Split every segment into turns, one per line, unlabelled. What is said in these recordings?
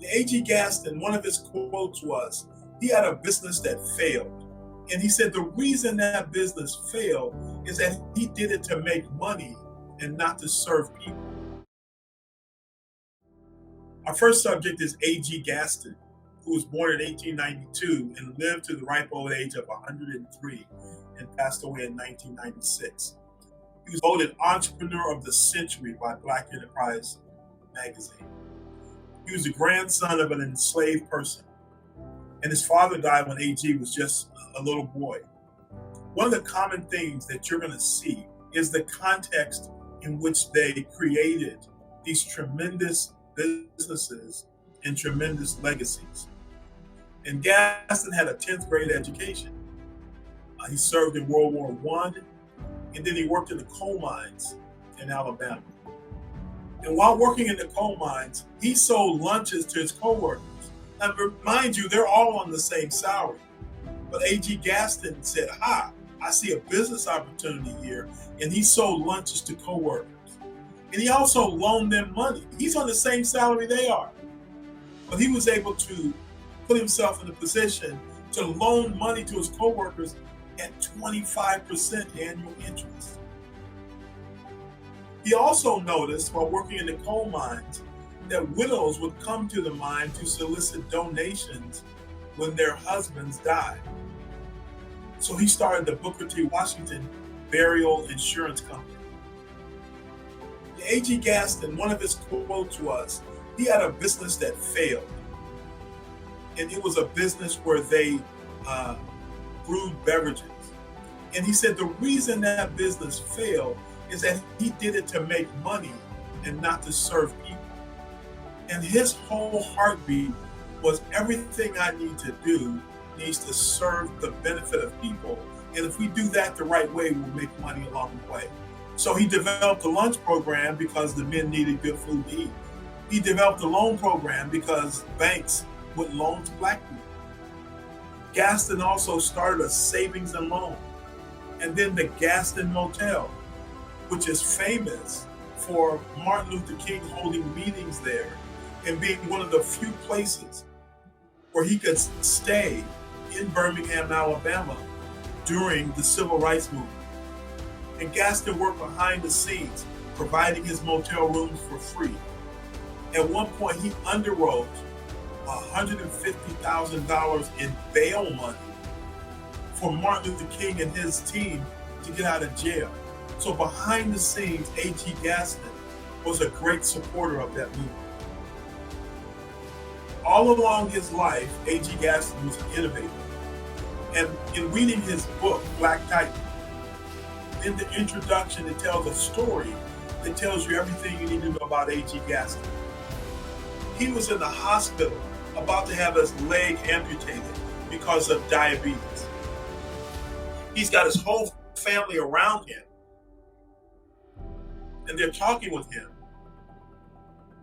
AG Gaston, one of his quotes was, he had a business that failed. And he said the reason that business failed is that he did it to make money and not to serve people. Our first subject is AG Gaston, who was born in 1892 and lived to the ripe old age of 103 and passed away in 1996. He was voted Entrepreneur of the Century by Black Enterprise magazine. He was the grandson of an enslaved person, and his father died when AG was just a little boy. One of the common things that you're going to see is the context in which they created these tremendous businesses and tremendous legacies. And Gaston had a 10th grade education. He served in World War I, and then he worked in the coal mines in Alabama. And while working in the coal mines, he sold lunches to his coworkers. And mind you, they're all on the same salary. But AG Gaston said, I see a business opportunity here. And he sold lunches to coworkers. And he also loaned them money. He's on the same salary they are. But he was able to put himself in a position to loan money to his coworkers at 25% annual interest. He also noticed while working in the coal mines that widows would come to the mine to solicit donations when their husbands died. So he started the Booker T. Washington Burial Insurance Company. AG Gaston, one of his quotes was, he had a business that failed. And it was a business where they brewed beverages. And he said the reason that business failed is that he did it to make money and not to serve people. And his whole heartbeat was everything I need to do needs to serve the benefit of people. And if we do that the right way, we'll make money along the way. So he developed a lunch program because the men needed good food to eat. He developed a loan program because banks would loan to Black people. Gaston also started a savings and loan. And then the Gaston Motel, which is famous for Martin Luther King holding meetings there and being one of the few places where he could stay in Birmingham, Alabama during the Civil Rights Movement. And Gaston worked behind the scenes, providing his motel rooms for free. At one point, he underwrote $150,000 in bail money for Martin Luther King and his team to get out of jail. So behind the scenes, A.G. Gaston was a great supporter of that movement. All along his life, A.G. Gaston was an innovator. And in reading his book, Black Titan, in the introduction, it tells a story that tells you everything you need to know about A.G. Gaston. He was in the hospital about to have his leg amputated because of diabetes. He's got his whole family around him, and they're talking with him.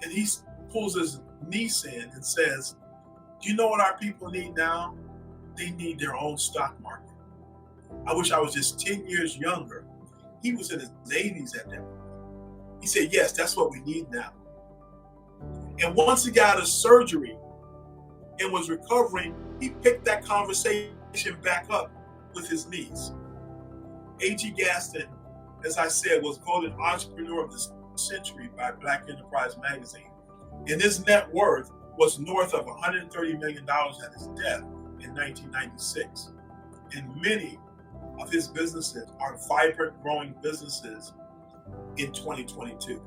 And he pulls his niece in and says, do you know what our people need now? They need their own stock market. I wish I was just 10 years younger. He was in his 80s at that point. He said, yes, that's what we need now. And once he got out of surgery and was recovering, he picked that conversation back up with his niece. A.G. Gaston, as I said, was voted Entrepreneur of the Century by Black Enterprise magazine. And his net worth was north of $130 million at his death in 1996. And many of his businesses are vibrant, growing businesses in 2022.